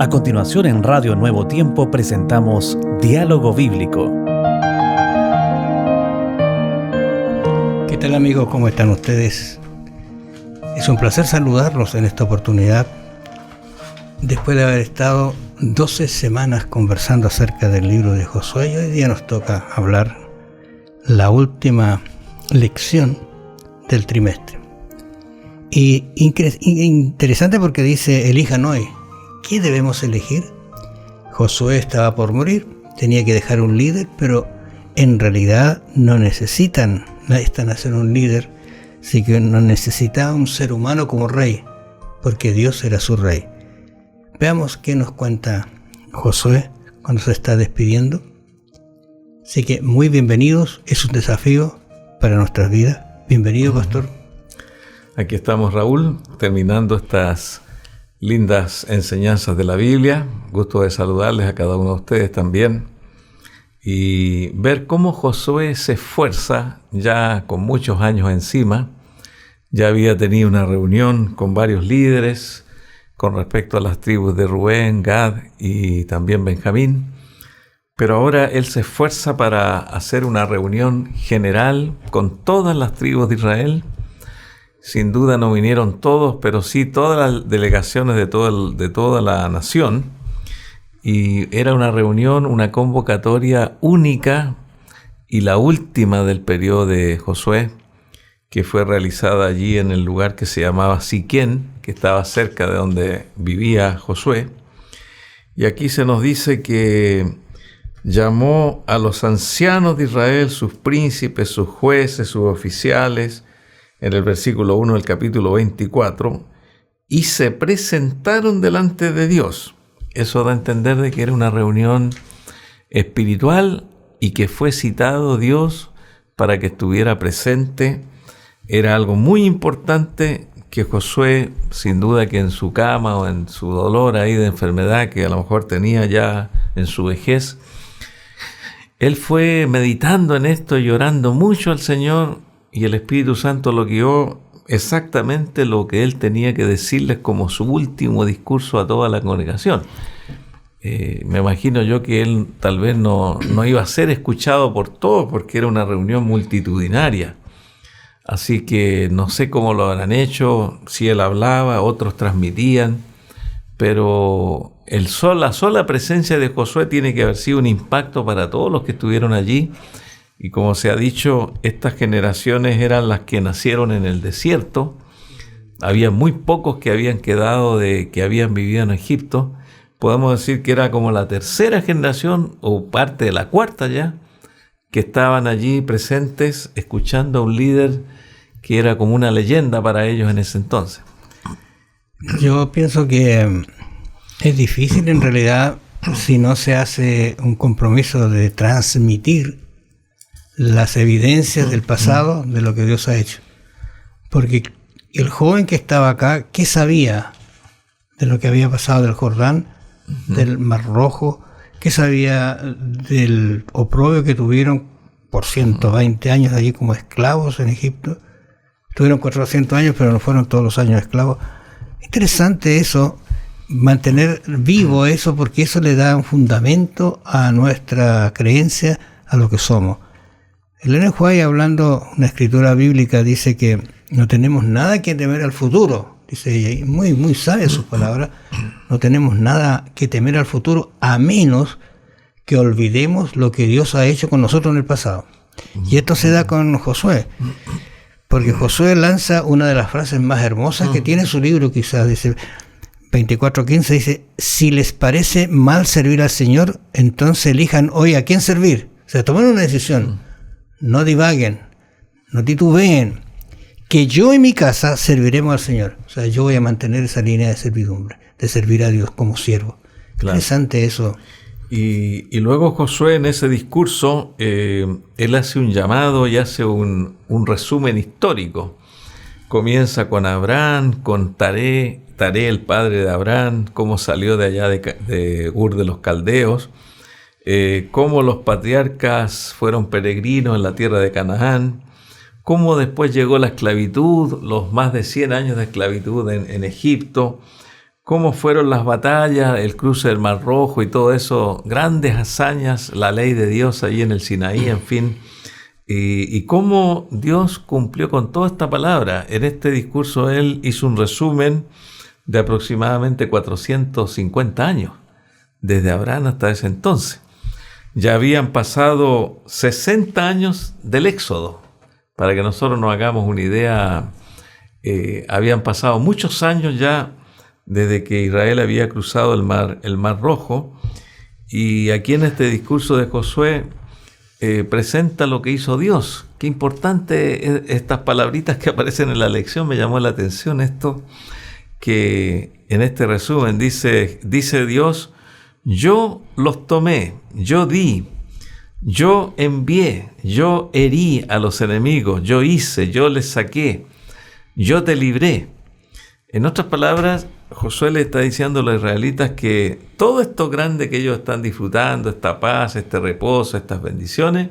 A continuación en Radio Nuevo Tiempo presentamos Diálogo Bíblico. ¿Qué tal amigos? ¿Cómo están ustedes? Es un placer saludarlos en esta oportunidad después de haber estado 12 semanas conversando acerca del libro de Josué y hoy día nos toca hablar la última lección del trimestre. Y interesante porque dice, elijan hoy. ¿Qué debemos elegir? Josué estaba por morir, tenía que dejar un líder, pero en realidad no necesitan esta nación un líder, sí que no necesitaba un ser humano como rey, porque Dios era su rey. Veamos qué nos cuenta Josué cuando se está despidiendo. Así que muy bienvenidos, es un desafío para nuestras vidas. Bienvenido, pastor. Aquí estamos, Raúl, terminando estas lindas enseñanzas de la Biblia. Gusto de saludarles a cada uno de ustedes también y ver cómo Josué se esfuerza ya con muchos años encima. Ya había tenido una reunión con varios líderes con respecto a las tribus de Rubén, Gad y también Benjamín, pero ahora él se esfuerza para hacer una reunión general con todas las tribus de Israel. Sin duda no vinieron todos, pero sí todas las delegaciones de toda la nación. Y era una reunión, una convocatoria única y la última del periodo de Josué, que fue realizada allí en el lugar que se llamaba Siquén, que estaba cerca de donde vivía Josué. Y aquí se nos dice que llamó a los ancianos de Israel, sus príncipes, sus jueces, sus oficiales, en el versículo 1 del capítulo 24, y se presentaron delante de Dios. Eso da a entender de que era una reunión espiritual y que fue citado Dios para que estuviera presente. Era algo muy importante que Josué, sin duda que en su cama o en su dolor ahí de enfermedad que a lo mejor tenía ya en su vejez, él fue meditando en esto y orando mucho al Señor. Y el Espíritu Santo lo guió exactamente lo que él tenía que decirles como su último discurso a toda la congregación. Me imagino yo que él tal vez no iba a ser escuchado por todos porque era una reunión multitudinaria. Así que no sé cómo lo habrán hecho, si él hablaba, otros transmitían, pero la sola presencia de Josué tiene que haber sido un impacto para todos los que estuvieron allí. Y como se ha dicho, estas generaciones eran las que nacieron en el desierto. Había muy pocos que habían quedado que habían vivido en Egipto. Podemos decir que era como la tercera generación o parte de la cuarta ya, que estaban allí presentes escuchando a un líder que era como una leyenda para ellos en ese entonces. Yo pienso que es difícil en realidad si no se hace un compromiso de transmitir las evidencias del pasado de lo que Dios ha hecho. Porque el joven que estaba acá, ¿qué sabía de lo que había pasado del Jordán, del Mar Rojo? ¿Qué sabía del oprobio que tuvieron por 120 años allí como esclavos en Egipto? Tuvieron 400 años, pero no fueron todos los años esclavos. Interesante eso, mantener vivo eso, porque eso le da un fundamento a nuestra creencia, a lo que somos. Ellen White, hablando una escritura bíblica, dice que no tenemos nada que temer al futuro. Dice ella, y muy, muy sabia sus palabras. No tenemos nada que temer al futuro a menos que olvidemos lo que Dios ha hecho con nosotros en el pasado. Y esto se da con Josué. Porque Josué lanza una de las frases más hermosas que tiene su libro, quizás, dice 24:15, dice, si les parece mal servir al Señor, entonces elijan hoy a quién servir. O sea, tomen una decisión. No divaguen, no titubeen, que yo y mi casa serviremos al Señor. O sea, yo voy a mantener esa línea de servidumbre, de servir a Dios como siervo. Claro. Interesante eso. Y luego Josué en ese discurso, él hace un llamado y hace un resumen histórico. Comienza con Abraham, con Taré el padre de Abraham, cómo salió de allá de Ur de los Caldeos, cómo los patriarcas fueron peregrinos en la tierra de Canaán, cómo después llegó la esclavitud, los más de 100 años de esclavitud en Egipto, cómo fueron las batallas, el cruce del Mar Rojo y todo eso, grandes hazañas, la ley de Dios ahí en el Sinaí, en fin, y cómo Dios cumplió con toda esta palabra. En este discurso él hizo un resumen de aproximadamente 450 años, desde Abraham hasta ese entonces. Ya habían pasado 60 años del Éxodo. Para que nosotros nos hagamos una idea, habían pasado muchos años ya desde que Israel había cruzado el Mar Rojo, y aquí en este discurso de Josué presenta lo que hizo Dios. Qué importante estas palabritas que aparecen en la lección, me llamó la atención esto, que en este resumen dice Dios: yo los tomé, yo di, yo envié, yo herí a los enemigos, yo hice, yo les saqué, yo te libré. En otras palabras, Josué le está diciendo a los israelitas que todo esto grande que ellos están disfrutando, esta paz, este reposo, estas bendiciones,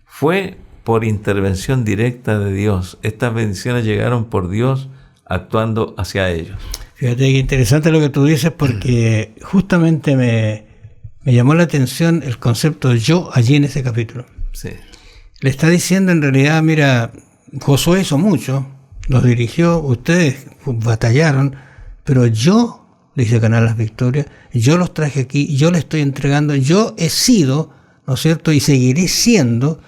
fue por intervención directa de Dios. Estas bendiciones llegaron por Dios actuando hacia ellos. Fíjate que interesante lo que tú dices, porque justamente me llamó la atención el concepto de yo allí en ese capítulo. Sí. Le está diciendo en realidad, mira, Josué hizo mucho, los dirigió, ustedes batallaron, pero yo les hice ganar las victorias, yo los traje aquí, yo les estoy entregando, yo he sido, ¿no es cierto?, y seguiré siendo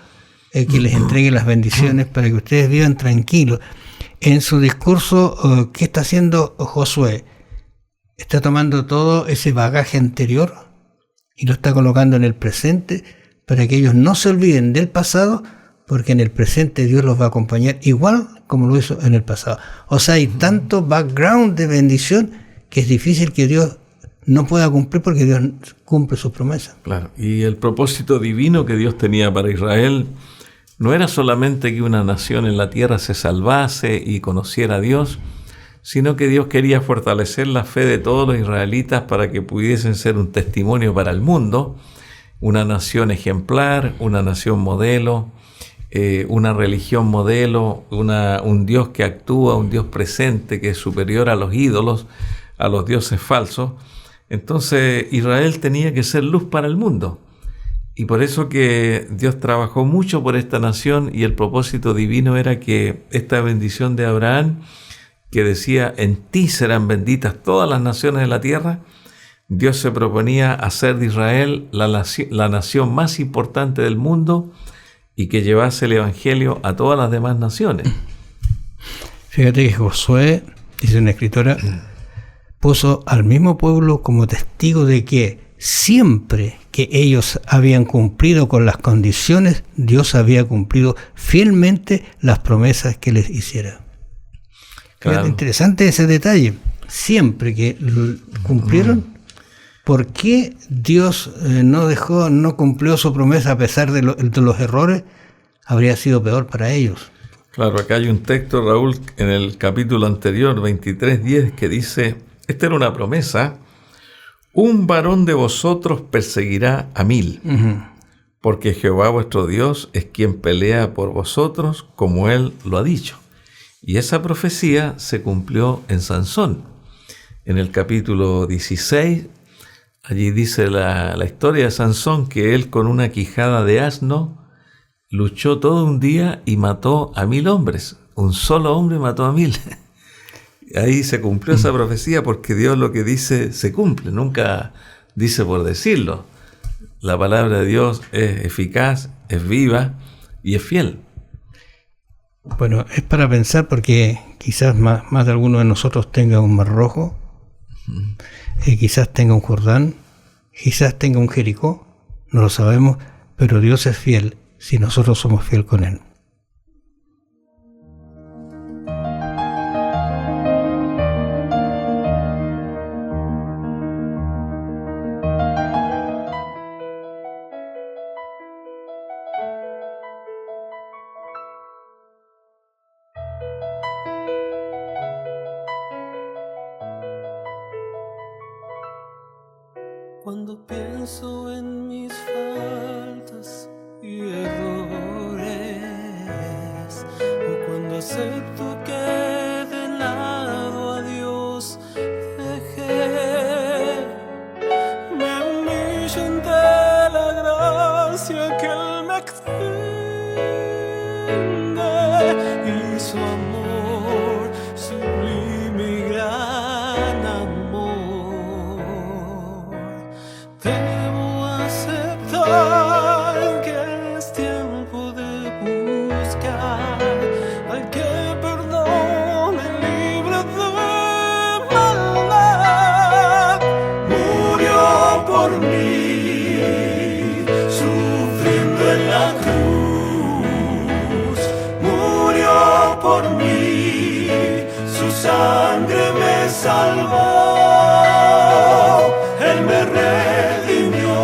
el que les entregue las bendiciones para que ustedes vivan tranquilos. En su discurso, ¿qué está haciendo Josué? Está tomando todo ese bagaje anterior y lo está colocando en el presente para que ellos no se olviden del pasado, porque en el presente Dios los va a acompañar igual como lo hizo en el pasado. O sea, hay tanto background de bendición que es difícil que Dios no pueda cumplir, porque Dios cumple sus promesas. Claro, y el propósito divino que Dios tenía para Israel no era solamente que una nación en la tierra se salvase y conociera a Dios, sino que Dios quería fortalecer la fe de todos los israelitas para que pudiesen ser un testimonio para el mundo, una nación ejemplar, una nación modelo, una religión modelo, un Dios que actúa, un Dios presente que es superior a los ídolos, a los dioses falsos. Entonces Israel tenía que ser luz para el mundo. Y por eso que Dios trabajó mucho por esta nación, y el propósito divino era que esta bendición de Abraham, que decía: en ti serán benditas todas las naciones de la tierra, Dios se proponía hacer de Israel la nación más importante del mundo y que llevase el evangelio a todas las demás naciones. Fíjate que Josué, dice una escritora, puso al mismo pueblo como testigo de que siempre que ellos habían cumplido con las condiciones, Dios había cumplido fielmente las promesas que les hiciera. Claro. Fíjate, interesante ese detalle. Siempre que cumplieron, ¿por qué Dios no cumplió su promesa a pesar de los errores? Habría sido peor para ellos. Claro, acá hay un texto, Raúl, en el capítulo anterior, 23:10, que dice: esta era una promesa: un varón de vosotros perseguirá a 1000, porque Jehová vuestro Dios es quien pelea por vosotros, como él lo ha dicho. Y esa profecía se cumplió en Sansón. En el capítulo 16, allí dice la historia de Sansón, que él con una quijada de asno luchó todo un día y mató a 1000 hombres. Un solo hombre mató a 1000. Ahí se cumplió esa profecía, porque Dios lo que dice se cumple, nunca dice por decirlo. La palabra de Dios es eficaz, es viva y es fiel. Bueno, es para pensar, porque quizás más de alguno de nosotros tenga un Mar Rojo, quizás tenga un Jordán, quizás tenga un Jericó, no lo sabemos, pero Dios es fiel si nosotros somos fiel con Él. Cuando pienso en mis faltas y errores, o cuando acepto que de lado a Dios dejé, por mí, sufriendo en la cruz, murió por mí, su sangre me salvó, Él me redimió,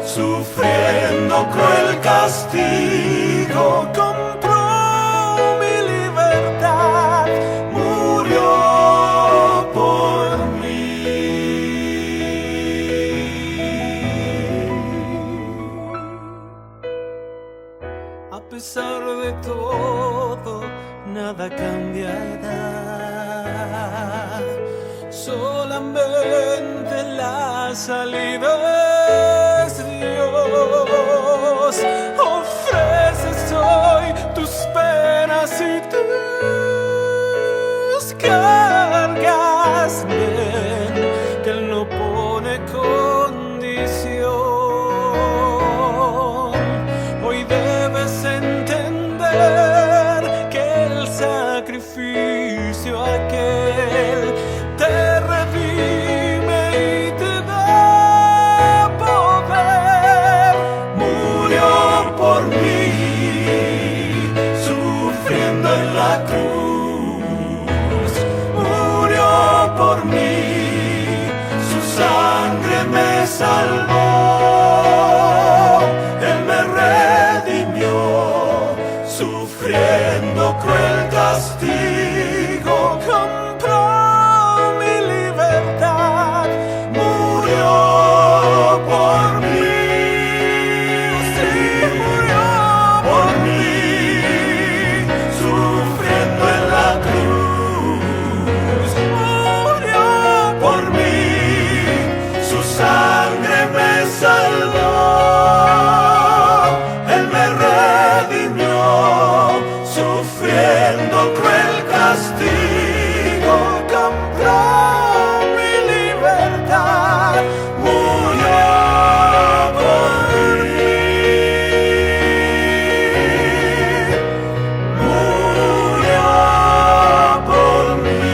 sufriendo cruel castigo, compró mi libertad, murió por mí. A pesar de todo, nada cambiará. Solamente la salida es Dios. Ofreces hoy tus penas y tus cargas. Ven, que Él no pone condición. Hoy debes entender que el sacrificio aquel te redime y te da poder. Murió por mí, sufriendo en la cruz. Murió por mí, su sangre me salvó. Él me redimió, sufriendo cruel castigo, compró mi libertad, murió por mí, sí, murió por mí, sufriendo en la cruz, murió por mí, su sangre me salvó, Él me redimió, sufriendo cruel castigo, compró mi libertad, murió por mí, murió por mí,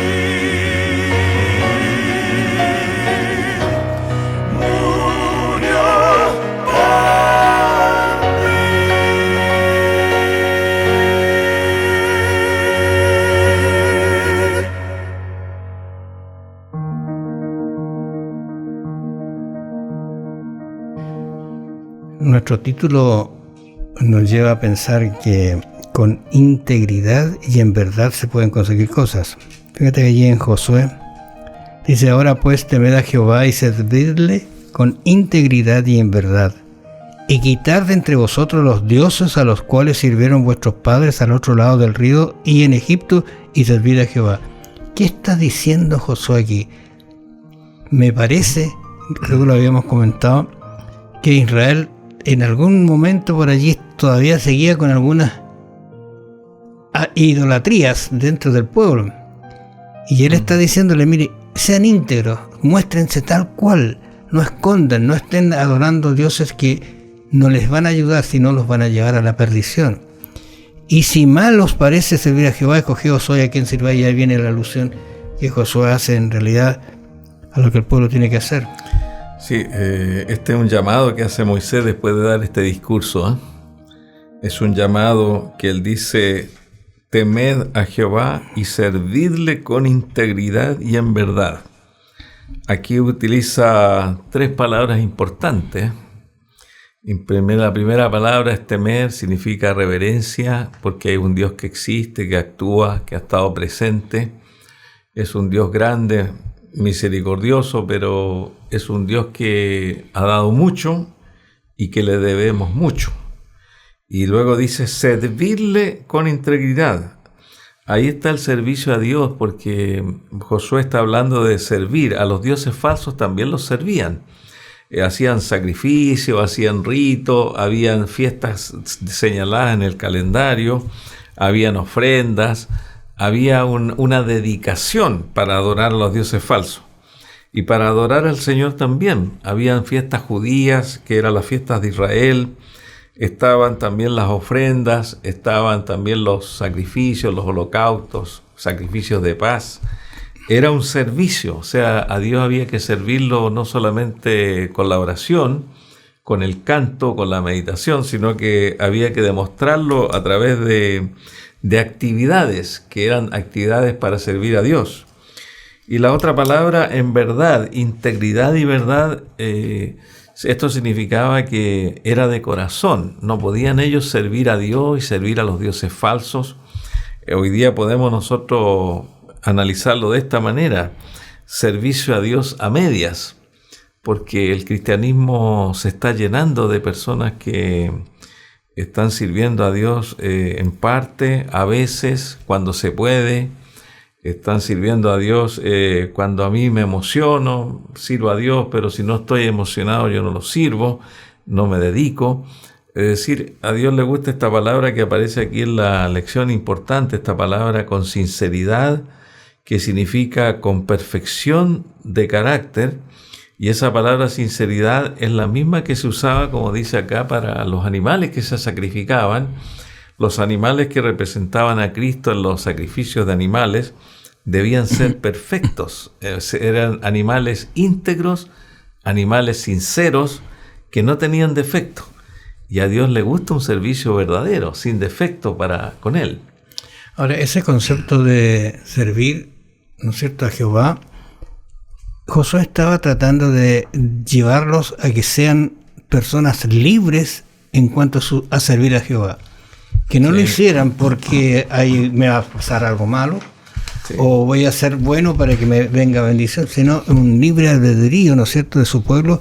murió por mí. Nuestro título nos lleva a pensar que con integridad y en verdad se pueden conseguir cosas. Fíjate que allí en Josué dice: ahora pues temed a Jehová y servidle con integridad y en verdad, y quitad de entre vosotros los dioses a los cuales sirvieron vuestros padres al otro lado del río y en Egipto, y servid a Jehová. ¿Qué está diciendo Josué aquí? Me parece, creo que lo habíamos comentado, que Israel en algún momento por allí todavía seguía con algunas idolatrías dentro del pueblo. Y él está diciéndole: mire, sean íntegros, muéstrense tal cual, no escondan, no estén adorando dioses que no les van a ayudar, sino los van a llevar a la perdición. Y si mal os parece servir a Jehová, escogeos hoy a quien sirváis. Y ahí viene la alusión que Josué hace en realidad a lo que el pueblo tiene que hacer. Sí, este es un llamado que hace Moisés después de dar este discurso. Es un llamado que él dice: temed a Jehová y servidle con integridad y en verdad. Aquí utiliza tres palabras importantes. La primera palabra es temer, significa reverencia, porque hay un Dios que existe, que actúa, que ha estado presente. Es un Dios grande, misericordioso, pero es un Dios que ha dado mucho y que le debemos mucho. Y luego dice: servirle con integridad. Ahí está el servicio a Dios, porque Josué está hablando de servir. A los dioses falsos también los servían. Hacían sacrificios, hacían ritos, habían fiestas señaladas en el calendario, habían ofrendas, había una dedicación para adorar a los dioses falsos. Y para adorar al Señor también. Habían fiestas judías, que eran las fiestas de Israel. Estaban también las ofrendas, estaban también los sacrificios, los holocaustos, sacrificios de paz. era un servicio, o sea, a Dios había que servirlo no solamente con la oración, con el canto, con la meditación, sino que había que demostrarlo a través de actividades, que eran actividades para servir a Dios. Y la otra palabra, en verdad, integridad y verdad, esto significaba que era de corazón. No podían ellos servir a Dios y servir a los dioses falsos. Hoy día podemos nosotros analizarlo de esta manera: servicio a Dios a medias, porque el cristianismo se está llenando de personas que están sirviendo a Dios en parte, a veces, cuando se puede. Están sirviendo a Dios cuando a mí me emociono, sirvo a Dios, pero si no estoy emocionado yo no lo sirvo, no me dedico. Es decir, a Dios le gusta esta palabra que aparece aquí en la lección importante, esta palabra con sinceridad, que significa con perfección de carácter, y esa palabra sinceridad es la misma que se usaba, como dice acá, para los animales que se sacrificaban. Los animales que representaban a Cristo en los sacrificios de animales debían ser perfectos, eran animales íntegros, animales sinceros, que no tenían defecto. Y a Dios le gusta un servicio verdadero, sin defecto con Él. Ahora, ese concepto de servir, ¿no es cierto?, a Jehová, Josué estaba tratando de llevarlos a que sean personas libres en cuanto a servir a Jehová. Que no lo hicieran porque ahí me va a pasar algo malo, o voy a ser bueno para que me venga bendición, sino un libre albedrío, ¿no es cierto?, de su pueblo,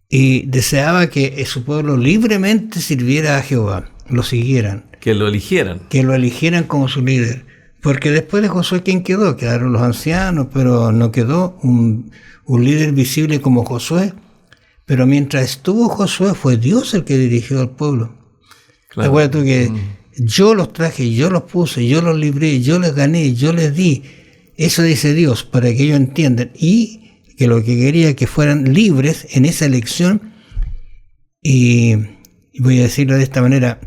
y deseaba que su pueblo libremente sirviera a Jehová, lo siguieran. Que lo eligieran. Que lo eligieran como su líder. Porque después de Josué, ¿quién quedó? Quedaron los ancianos, pero no quedó un líder visible como Josué. Pero mientras estuvo Josué, fue Dios el que dirigió al pueblo. Claro. Recuerda tú que yo los traje, yo los puse, yo los libré, yo les gané, yo les di. Eso dice Dios, para que ellos entiendan. Y que lo que quería que fueran libres en esa elección, y voy a decirlo de esta manera,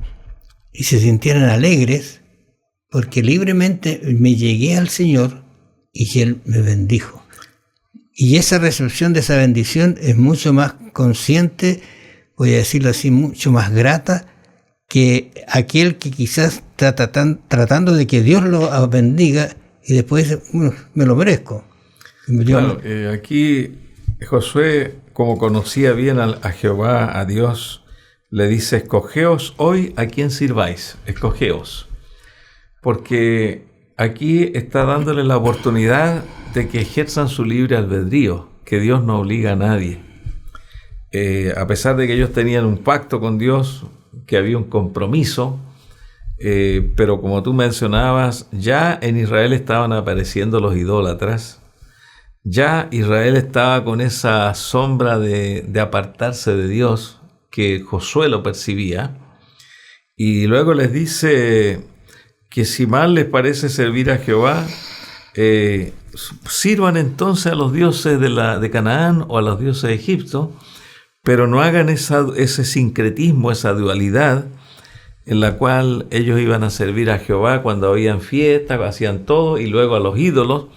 y se sintieran alegres, porque libremente me llegué al Señor y Él me bendijo. Y esa recepción de esa bendición es mucho más consciente, voy a decirlo así, mucho más grata, que aquel que quizás tratando de que Dios lo bendiga y después dice, bueno, me lo merezco. Claro, aquí Josué, como conocía bien a Jehová, a Dios, le dice: escogeos hoy a quién sirváis, escogeos. Porque aquí está dándole la oportunidad de que ejerzan su libre albedrío, que Dios no obliga a nadie. A pesar de que ellos tenían un pacto con Dios, que había un compromiso, pero como tú mencionabas, ya en Israel estaban apareciendo los idólatras, ya Israel estaba con esa sombra de apartarse de Dios, que Josué lo percibía, y luego les dice que si mal les parece servir a Jehová, sirvan entonces a los dioses de Canaán o a los dioses de Egipto, pero no hagan ese sincretismo, esa dualidad en la cual ellos iban a servir a Jehová cuando habían fiestas, hacían todo, y luego a los ídolos,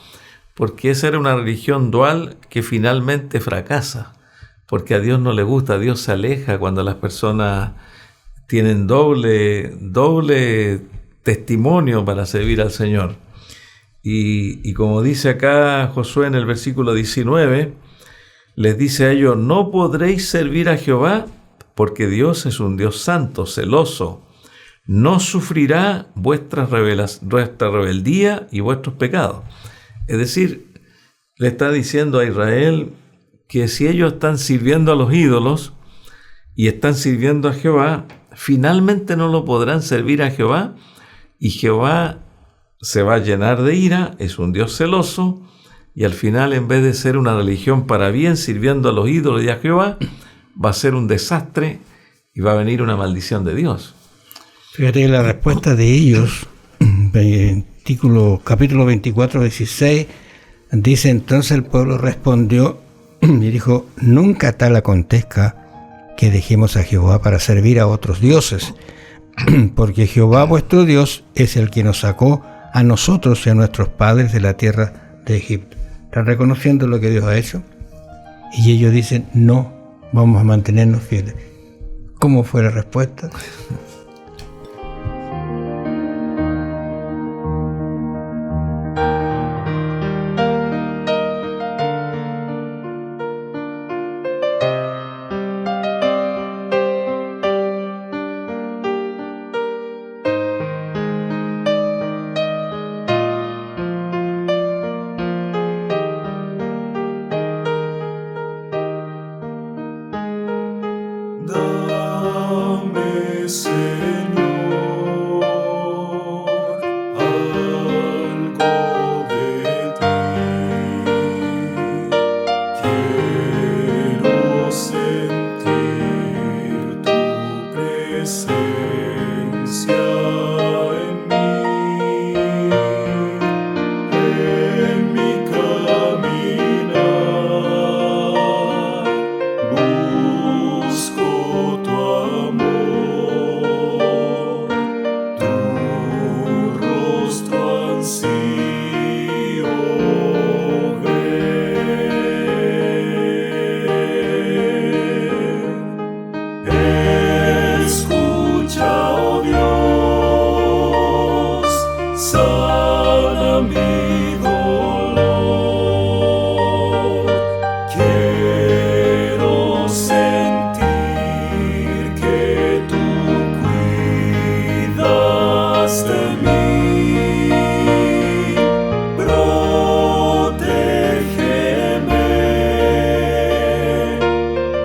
porque esa era una religión dual que finalmente fracasa, porque a Dios no le gusta, a Dios se aleja cuando las personas tienen doble testimonio para servir al Señor. Y como dice acá Josué en el versículo 19, les dice a ellos: no podréis servir a Jehová, porque Dios es un Dios santo, celoso, no sufrirá vuestra rebeldía y vuestros pecados. Es decir, le está diciendo a Israel que si ellos están sirviendo a los ídolos y están sirviendo a Jehová, finalmente no lo podrán servir a Jehová, y Jehová se va a llenar de ira, es un Dios celoso, y al final, en vez de ser una religión para bien, sirviendo a los ídolos y a Jehová, va a ser un desastre y va a venir una maldición de Dios. Fíjate la respuesta de ellos, capítulo 24, 16, dice: entonces el pueblo respondió y dijo: nunca tal acontezca que dejemos a Jehová para servir a otros dioses, porque Jehová vuestro Dios es el que nos sacó a nosotros y a nuestros padres de la tierra de Egipto. Están reconociendo lo que Dios ha hecho y ellos dicen, no, vamos a mantenernos fieles. ¿Cómo fue la respuesta? Dame, Señor, algo de ti. Quiero sentir tu presencia en mi caminar. Busco tu amor, tu rostro ansío ver. Escucha, oh Dios, sana mi dolor. Quiero sentir que tú cuidas de mí. Protégeme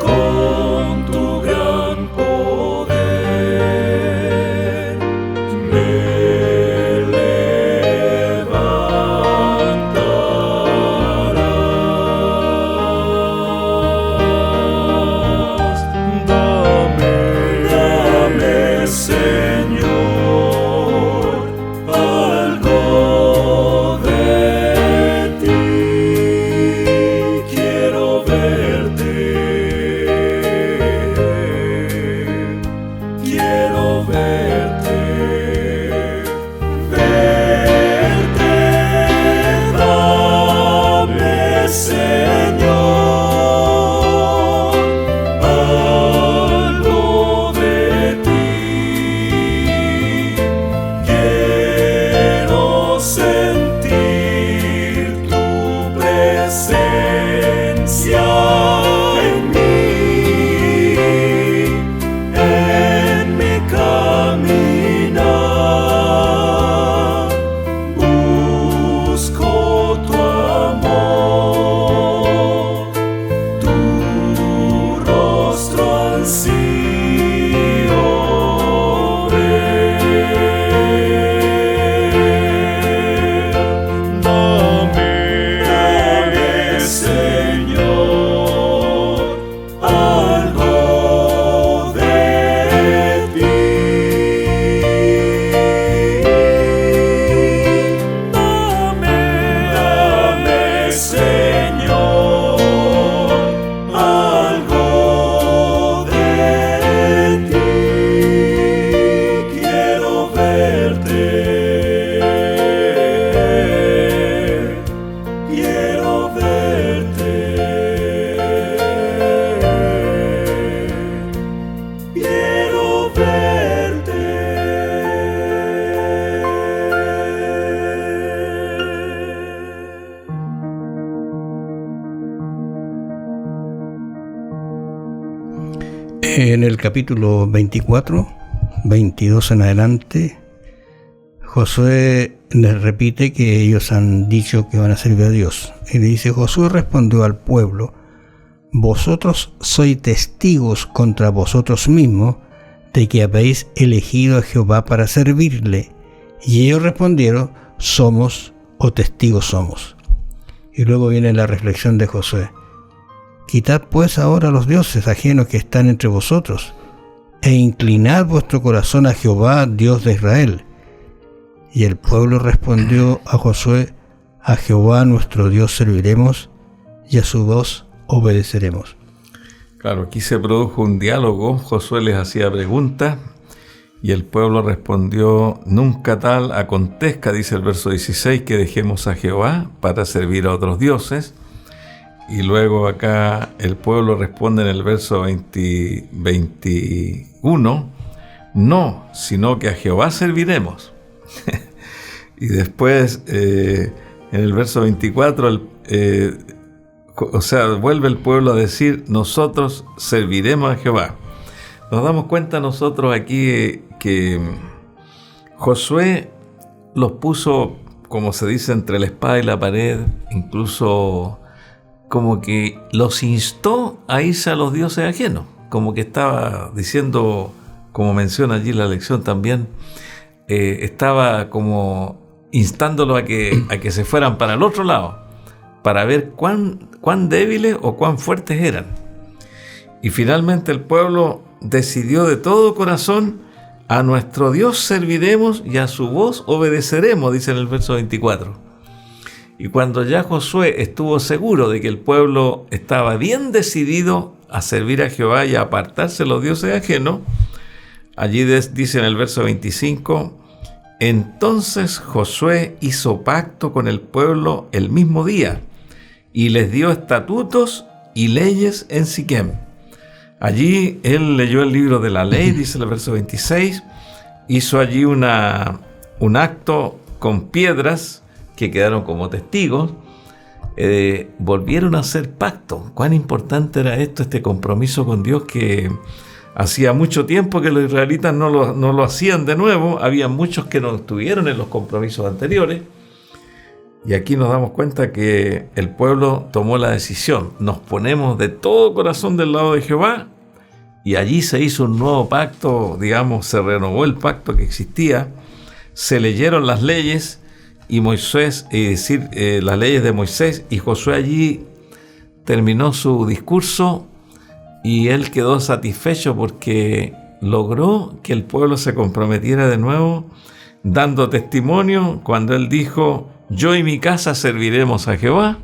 con tu gran poder. Me levantarás. Dame, Señor, algo de ti. Quiero verte, quiero verte, verte. Dame, Señor, algo de ti. Quiero sentir tu presencia en mi caminar. Busco tu amor, tu rostro ansío ver. Dame, Señor, algo de ti. Dame, Señor, algo de ti. Quiero verte, quiero verte, quiero verte. En el capítulo 24, 22 en adelante, Josué les repite que ellos han dicho que van a servir a Dios. Y le dice, Josué respondió al pueblo, vosotros sois testigos contra vosotros mismos de que habéis elegido a Jehová para servirle. Y ellos respondieron, somos o testigos somos. Y luego viene la reflexión de Josué. Quitad pues ahora los dioses ajenos que están entre vosotros, e inclinad vuestro corazón a Jehová, Dios de Israel. Y el pueblo respondió a Josué, a Jehová nuestro Dios serviremos, y a su voz obedeceremos. Claro, aquí se produjo un diálogo. Josué les hacía preguntas Y el pueblo respondió: nunca tal acontezca, dice el verso 16, que dejemos a Jehová para servir a otros dioses. Y luego acá el pueblo responde en el verso 21, no, sino que a Jehová serviremos. Y después en el verso 24, vuelve el pueblo a decir: nosotros serviremos a Jehová. Nos damos cuenta nosotros aquí que Josué los puso, como se dice, entre la espada y la pared, incluso como que los instó a irse a los dioses ajenos, como que estaba diciendo, como menciona allí la lección también, estaba como instándolo a que se fueran para el otro lado, para ver cuán débiles o cuán fuertes eran. Y finalmente el pueblo decidió de todo corazón: a nuestro Dios serviremos y a su voz obedeceremos, dice en el verso 24. Y cuando ya Josué estuvo seguro de que el pueblo estaba bien decidido a servir a Jehová y a apartarse de los dioses ajenos, allí dice en el verso 25: entonces Josué hizo pacto con el pueblo el mismo día y les dio estatutos y leyes en Siquem. Allí él leyó el libro de la ley, dice el verso 26, hizo allí un acto con piedras que quedaron como testigos, volvieron a hacer pacto. Cuán importante era este compromiso con Dios, que hacía mucho tiempo que los israelitas no lo hacían de nuevo. Había muchos que no estuvieron en los compromisos anteriores, y aquí nos damos cuenta que el pueblo tomó la decisión: nos ponemos de todo corazón del lado de Jehová, y allí se hizo un nuevo pacto, digamos, se renovó el pacto que existía, se leyeron las leyes y las leyes de Moisés, y Josué allí terminó su discurso y él quedó satisfecho porque logró que el pueblo se comprometiera de nuevo, dando testimonio cuando él dijo: yo y mi casa serviremos a Jehová.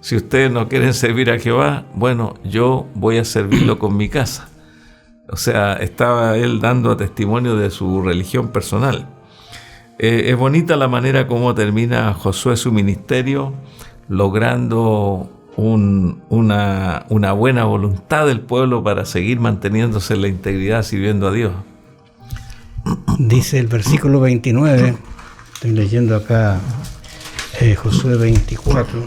Si ustedes no quieren servir a Jehová, bueno, yo voy a servirlo con mi casa. O sea, estaba él dando testimonio de su religión personal. Es bonita la manera como termina Josué su ministerio, logrando una buena voluntad del pueblo para seguir manteniéndose en la integridad, sirviendo a Dios. Dice el versículo 29, estoy leyendo acá Josué 24.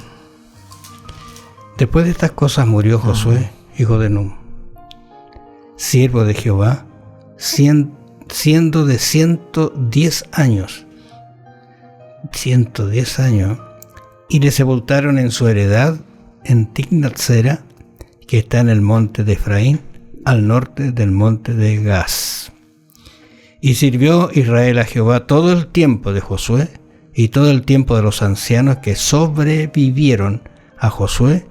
Después de estas cosas murió Josué, hijo de Nun, siervo de Jehová, siendo de 110 años, y le sepultaron en su heredad en Timnat-Sera, que está en el monte de Efraín, al norte del monte de Gaz. Y sirvió Israel a Jehová todo el tiempo de Josué y todo el tiempo de los ancianos que sobrevivieron a Josué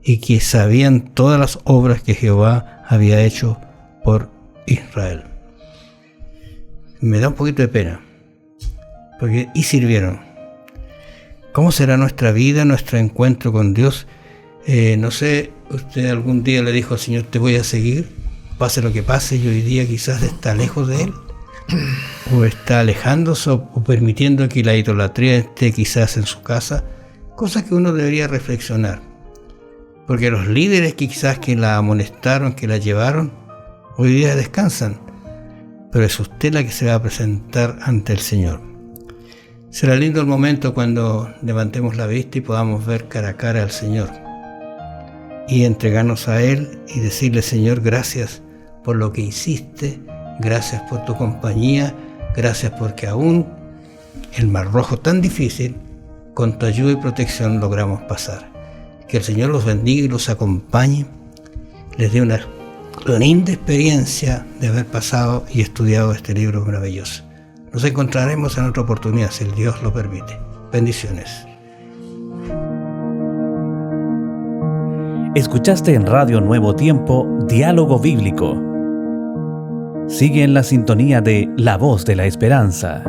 y que sabían todas las obras que Jehová había hecho por Israel. Me da un poquito de pena, porque y sirvieron. ¿Cómo será nuestra vida, nuestro encuentro con Dios? No sé, usted algún día le dijo al Señor: te voy a seguir, pase lo que pase, y hoy día quizás está lejos de Él, o está alejándose, o permitiendo que la idolatría esté quizás en su casa, cosas que uno debería reflexionar, porque los líderes quizás que la amonestaron, que la llevaron, hoy día descansan, pero es usted la que se va a presentar ante el Señor. Será lindo el momento cuando levantemos la vista y podamos ver cara a cara al Señor y entregarnos a Él y decirle: Señor, gracias por lo que hiciste, gracias por tu compañía, gracias porque aún el Mar Rojo tan difícil, con tu ayuda y protección logramos pasar. Que el Señor los bendiga y los acompañe, les dé una linda experiencia de haber pasado y estudiado este libro maravilloso. Nos encontraremos en otra oportunidad, si el Dios lo permite. Bendiciones. Escuchaste en Radio Nuevo Tiempo Diálogo Bíblico. Sigue en la sintonía de La Voz de la Esperanza.